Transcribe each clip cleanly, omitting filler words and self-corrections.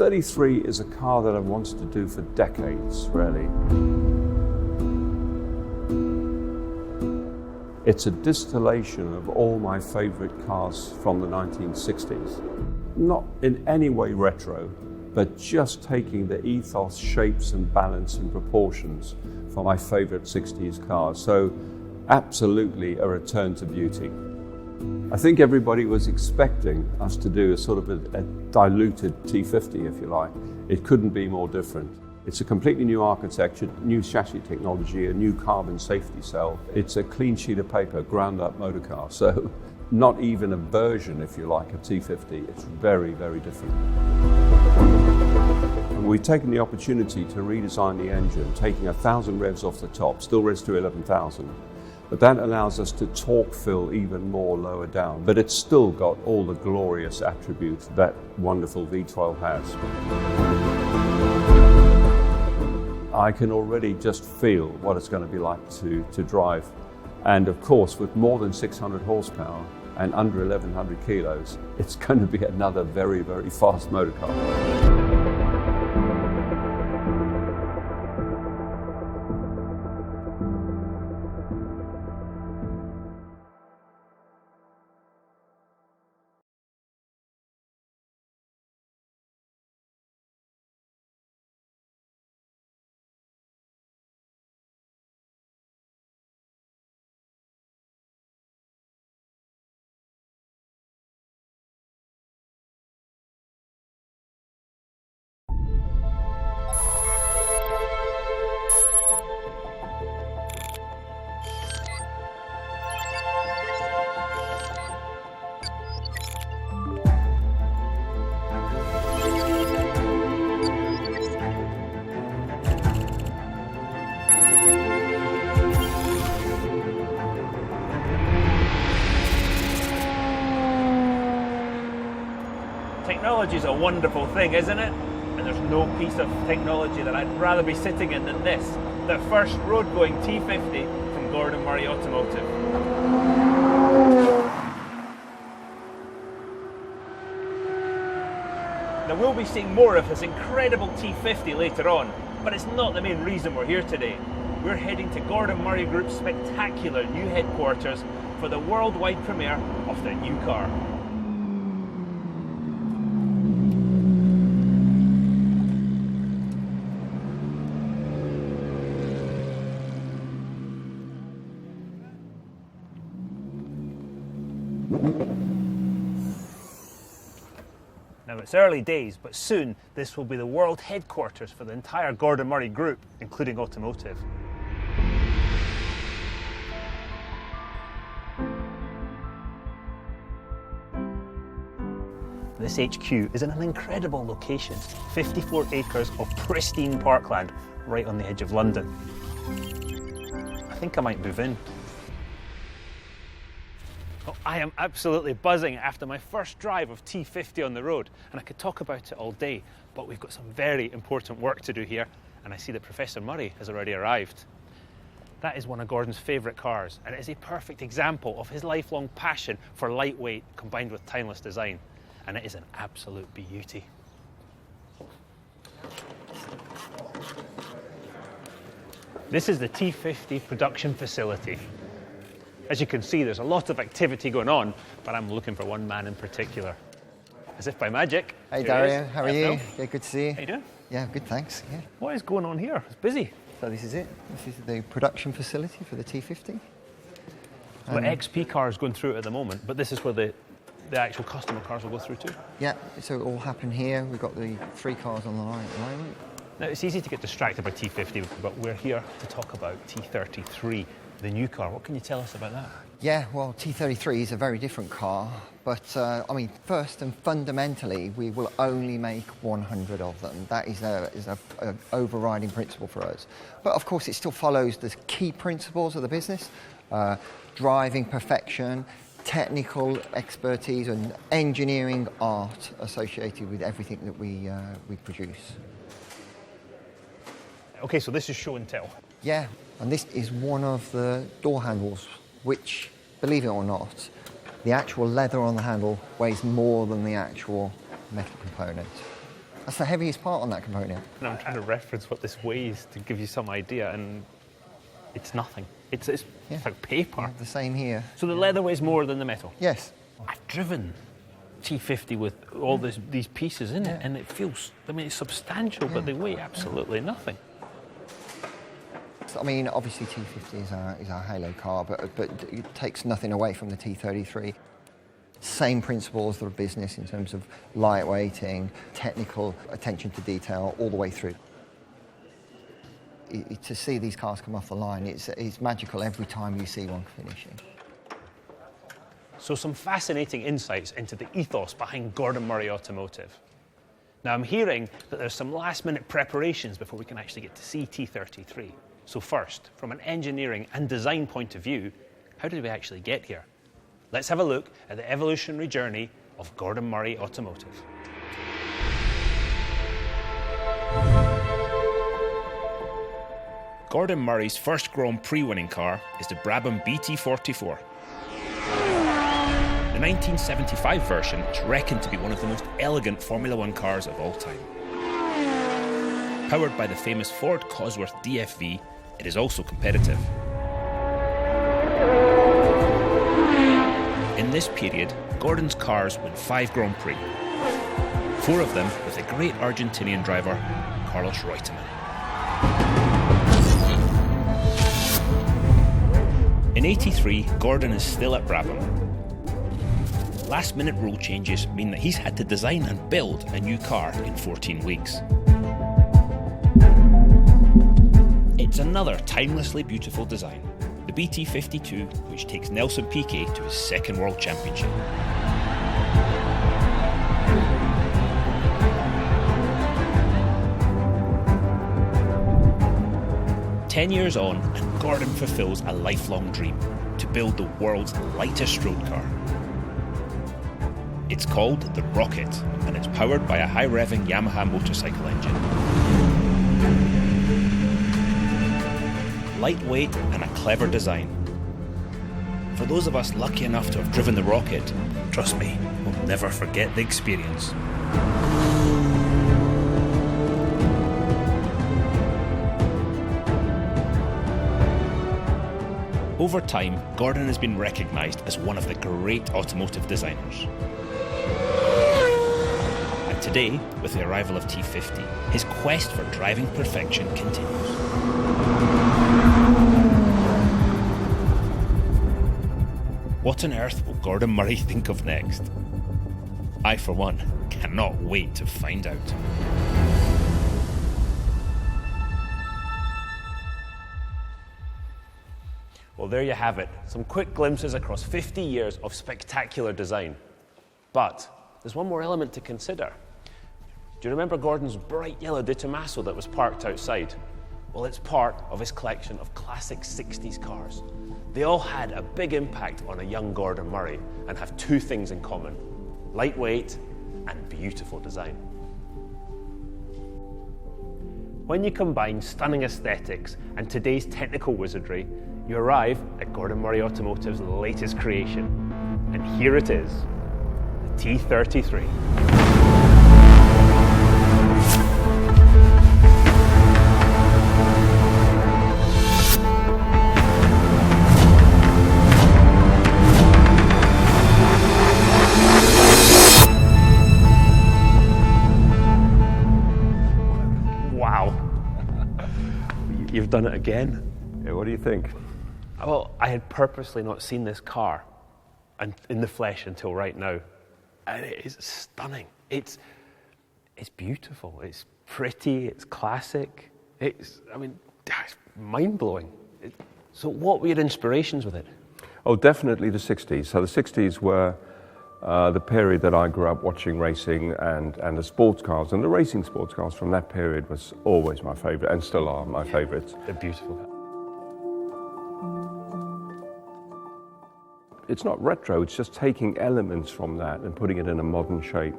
T33 is a car that I've wanted to do for decades, really. It's a distillation of all my favourite cars from the 1960s. Not in any way retro, but just taking the ethos, shapes and balance and proportions for my favourite 60s cars. So absolutely a return to beauty. I think everybody was expecting us to do a sort of a diluted T50, if you like. It couldn't be more different. It's a completely new architecture, new chassis technology, a new carbon safety cell. It's a clean sheet of paper, ground up motor car. So not even a version, if you like, of T50. It's very, very different. And we've taken the opportunity to redesign the engine, taking 1,000 revs off the top, still revs to 11,000. But that allows us to torque fill even more lower down. But it's still got all the glorious attributes that wonderful V12 has. I can already just feel what it's going to be like to drive. And of course, with more than 600 horsepower and under 1,100 kilos, it's going to be another very, very fast motor car. Technology is a wonderful thing, isn't it? And there's no piece of technology that I'd rather be sitting in than this, the first road-going T50 from Gordon Murray Automotive. Now we'll be seeing more of this incredible T50 later on, but it's not the main reason we're here today. We're heading to Gordon Murray Group's spectacular new headquarters for the worldwide premiere of their new car. Now it's early days, but soon this will be the world headquarters for the entire Gordon Murray Group, including automotive. This HQ is in an incredible location, 54 acres of pristine parkland right on the edge of London. I think I might move in. Oh, I am absolutely buzzing after my first drive of T50 on the road, and I could talk about it all day, but we've got some very important work to do here, and I see that Professor Murray has already arrived. That is one of Gordon's favourite cars, and it is a perfect example of his lifelong passion for lightweight combined with timeless design, and it is an absolute beauty. This is the T50 production facility. As you can see, there's a lot of activity going on, but I'm looking for one man in particular. As if by magic. Hey Dario, how are you? Yeah, good to see you. How you doing? Yeah, good, thanks. Yeah. What is going on here? It's busy. So this is it. This is the production facility for the T50. The XP car is going through it at the moment, but this is where the actual customer cars will go through too. Yeah, so it all happened here. We've got the 3 cars on the line at the moment. Now, it's easy to get distracted by T50, but we're here to talk about T33, the new car. What can you tell us about that? Yeah, well, T33 is a very different car, but I mean, first and fundamentally, we will only make 100 of them. That is an overriding principle for us. But of course, it still follows the key principles of the business, driving perfection, technical expertise, and engineering art associated with everything that we produce. Okay, so this is show and tell. Yeah, and this is one of the door handles, which, believe it or not, the actual leather on the handle weighs more than the actual metal component. That's the heaviest part on that component. And I'm trying to reference what this weighs to give you some idea, and it's nothing. It's like paper. The same here. So the leather weighs more than the metal? Yes. I've driven T50 with all these pieces in it, and it feels, I mean, it's substantial, but they weigh absolutely nothing. I mean, obviously T50 is our halo car, but it takes nothing away from the T33. Same principles of business in terms of lightweighting, technical attention to detail, all the way through. To see these cars come off the line, it's magical every time you see one finishing. So some fascinating insights into the ethos behind Gordon Murray Automotive. Now I'm hearing that there's some last-minute preparations before we can actually get to see T33. So first, from an engineering and design point of view, how did we actually get here? Let's have a look at the evolutionary journey of Gordon Murray Automotive. Gordon Murray's first Grand Prix winning car is the Brabham BT44. The 1975 version is reckoned to be one of the most elegant Formula One cars of all time. Powered by the famous Ford Cosworth DFV, it is also competitive. In this period, Gordon's cars win 5 Grand Prix, 4 of them with the great Argentinian driver Carlos Reutemann. In '83, Gordon is still at Brabham. Last-minute rule changes mean that he's had to design and build a new car in 14 weeks. It's another timelessly beautiful design, the BT52, which takes Nelson Piquet to his second World Championship. "10 years on, and Gordon fulfills a lifelong dream, to build the world's lightest road car. It's called the Rocket, and it's powered by a high-revving Yamaha motorcycle engine. Lightweight and a clever design. For those of us lucky enough to have driven the Rocket, trust me, we'll never forget the experience." Over time, Gordon has been recognised as one of the great automotive designers. And today, with the arrival of T50, his quest for driving perfection continues. What on earth will Gordon Murray think of next? I, for one, cannot wait to find out. Well, there you have it. Some quick glimpses across 50 years of spectacular design. But there's one more element to consider. Do you remember Gordon's bright yellow De Tomaso that was parked outside? Well, it's part of his collection of classic 60s cars. They all had a big impact on a young Gordon Murray and have 2 things in common: lightweight and beautiful design. When you combine stunning aesthetics and today's technical wizardry, you arrive at Gordon Murray Automotive's latest creation. And here it is, the T33. Wow. You've done it again. Yeah, what do you think? Well, I had purposely not seen this car in the flesh until right now. And it is stunning. It's beautiful. It's pretty. It's classic. It's mind-blowing. So what were your inspirations with it? Oh, definitely the 60s. So the 60s were the period that I grew up watching racing and the sports cars. And the racing sports cars from that period was always my favourite, and still are my favourites. They're beautiful. It's not retro, it's just taking elements from that and putting it in a modern shape.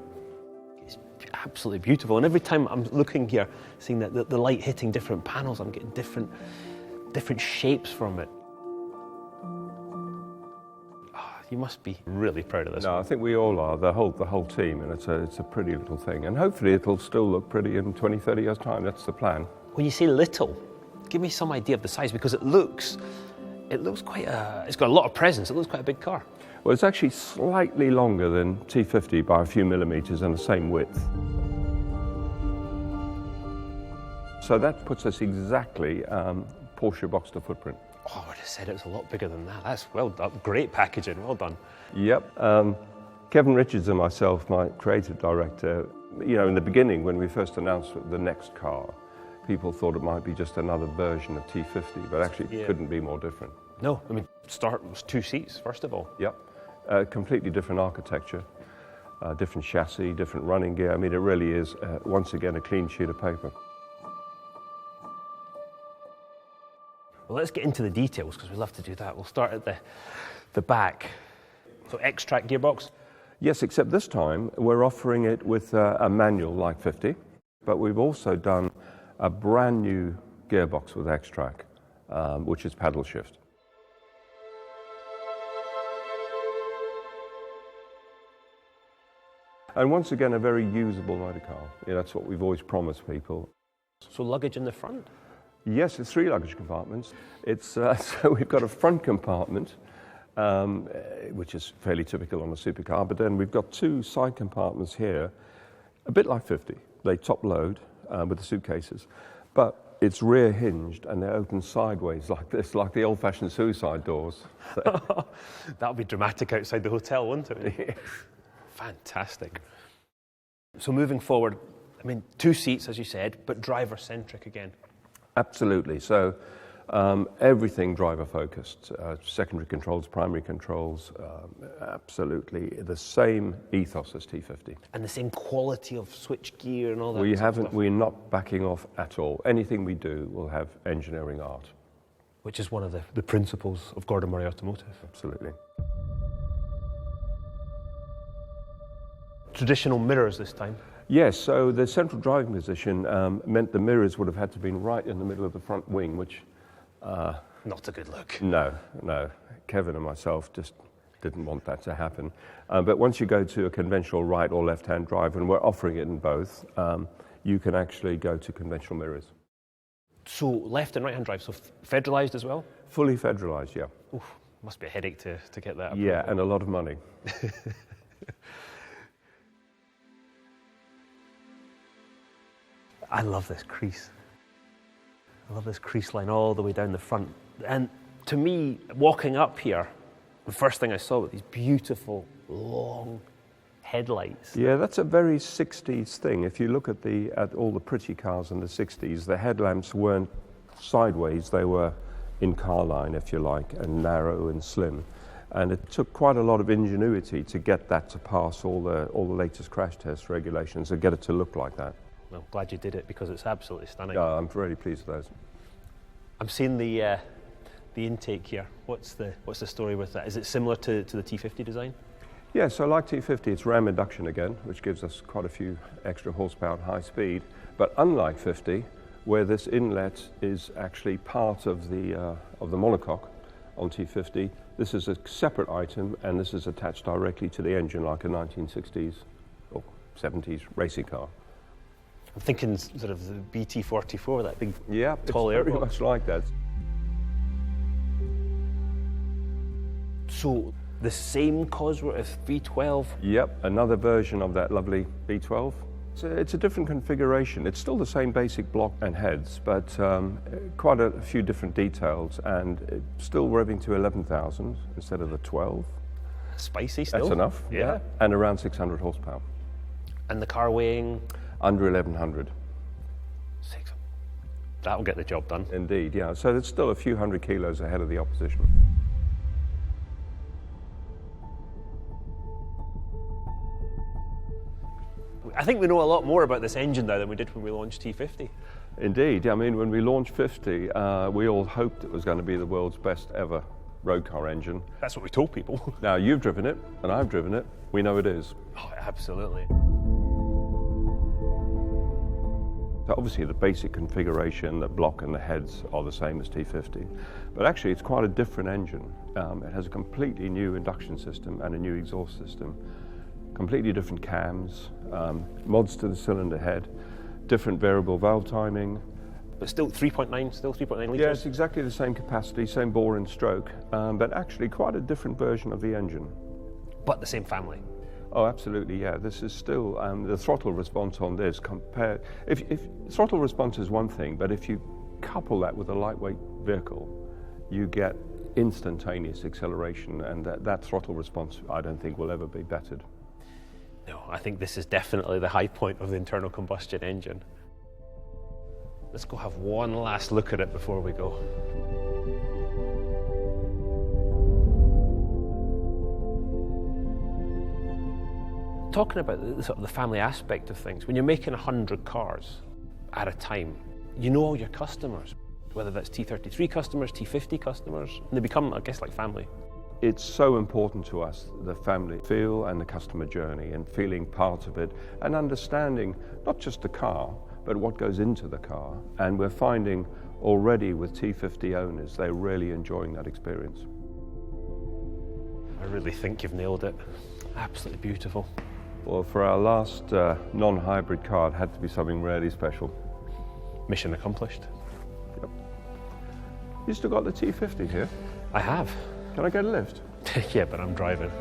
It's absolutely beautiful. And every time I'm looking here, seeing that the light hitting different panels, I'm getting different shapes from it. You must be really proud of this. No, I think we all are, the whole team, and it's a pretty little thing. And hopefully it'll still look pretty in 20, 30 years' time. That's the plan. When you say little, give me some idea of the size, because it looks quite it's got a lot of presence. It looks quite a big car. Well, it's actually slightly longer than T50 by a few millimetres and the same width. So that puts us exactly Porsche Boxster footprint. Oh, I would have said it was a lot bigger than that. That's well done. Great packaging, well done. Yep. Kevin Richards and myself, my creative director, you know, in the beginning when we first announced the next car, people thought it might be just another version of T50, but actually it couldn't be more different. No, I mean, start was 2 seats, first of all. Yep. Completely different architecture, different chassis, different running gear. I mean, it really is, once again, a clean sheet of paper. Well, let's get into the details, because we love to do that. We'll start at the back. So X-Track gearbox? Yes, except this time we're offering it with a manual like 50, but we've also done a brand new gearbox with X-Track, which is paddle shift. And once again, a very usable motor car. Yeah, that's what we've always promised people. So luggage in the front? Yes, it's 3 luggage compartments. It's so we've got a front compartment, which is fairly typical on a supercar, but then we've got 2 side compartments here, a bit like 50. They top load with the suitcases, but it's rear hinged and they're open sideways like this, like the old-fashioned suicide doors. So. That'll be dramatic outside the hotel, wouldn't it? Yes. Fantastic. So moving forward, I mean, 2 seats, as you said, but driver-centric again. Absolutely. So everything driver-focused, secondary controls, primary controls, absolutely the same ethos as T50. And the same quality of switch gear and all that. We're not backing off at all. Anything we do will have engineering art. Which is one of the principles of Gordon Murray Automotive. Absolutely. Traditional mirrors this time. Yes, so the central driving position meant the mirrors would have had to be right in the middle of the front wing, which... not a good look. No. Kevin and myself just didn't want that to happen. But once you go to a conventional right or left-hand drive, and we're offering it in both, you can actually go to conventional mirrors. So left and right-hand drive, so federalised as well? Fully federalised, yeah. Oof, must be a headache to get that. Yeah, and a lot of money. I love this crease. I love this crease line all the way down the front. And to me, walking up here, the first thing I saw were these beautiful, long headlights. Yeah, that's a very 60s thing. If you look at all the pretty cars in the 60s, the headlamps weren't sideways, they were in car line, if you like, and narrow and slim. And it took quite a lot of ingenuity to get that to pass all the latest crash test regulations and get it to look like that. Well, glad you did it, because it's absolutely stunning. Yeah, I'm really pleased with those. I'm seeing the intake here. What's the story with that? Is it similar to the T50 design? Yeah, so like T50, it's ram induction again, which gives us quite a few extra horsepower at high speed. But unlike 50, where this inlet is actually part of the monocoque on T50, this is a separate item, and this is attached directly to the engine like a 1960s or 70s racing car. I'm thinking sort of the BT44, that big it's tall airbox. very much like that. So the same Cosworth V12? Yep, another version of that lovely V12. It's a different configuration. It's still the same basic block and heads, but quite a few different details, and still revving to 11,000 instead of the 12. Spicy still. That's enough, yeah. And around 600 horsepower. And the car weighing? Under 1,100. That'll get the job done. Indeed, yeah. So it's still a few hundred kilos ahead of the opposition. I think we know a lot more about this engine now than we did when we launched T50. Indeed, I mean, when we launched 50, we all hoped it was going to be the world's best ever road car engine. That's what we told people. Now, you've driven it, and I've driven it. We know it is. Oh, absolutely. So obviously the basic configuration, the block and the heads are the same as T50, but actually it's quite a different engine. It has a completely new induction system and a new exhaust system, completely different cams, mods to the cylinder head, different variable valve timing. But still 3.9, still 3.9 litres? Yeah, it's exactly the same capacity, same bore and stroke, but actually quite a different version of the engine. But the same family? Oh, absolutely, yeah. This is still, the throttle response on this compared, if throttle response is one thing, but if you couple that with a lightweight vehicle, you get instantaneous acceleration, and that throttle response I don't think will ever be bettered. No, I think this is definitely the high point of the internal combustion engine. Let's go have one last look at it before we go. Talking about the sort of the family aspect of things, when you're making 100 cars at a time, you know all your customers, whether that's T.33 customers, T50 customers, and they become, I guess, like family. It's so important to us, the family feel and the customer journey, and feeling part of it, and understanding not just the car, but what goes into the car. And we're finding already with T50 owners, they're really enjoying that experience. I really think you've nailed it. Absolutely beautiful. Well, for our last non-hybrid car, it had to be something really special. Mission accomplished. Yep. You still got the T50 here? I have. Can I get a lift? Yeah, but I'm driving.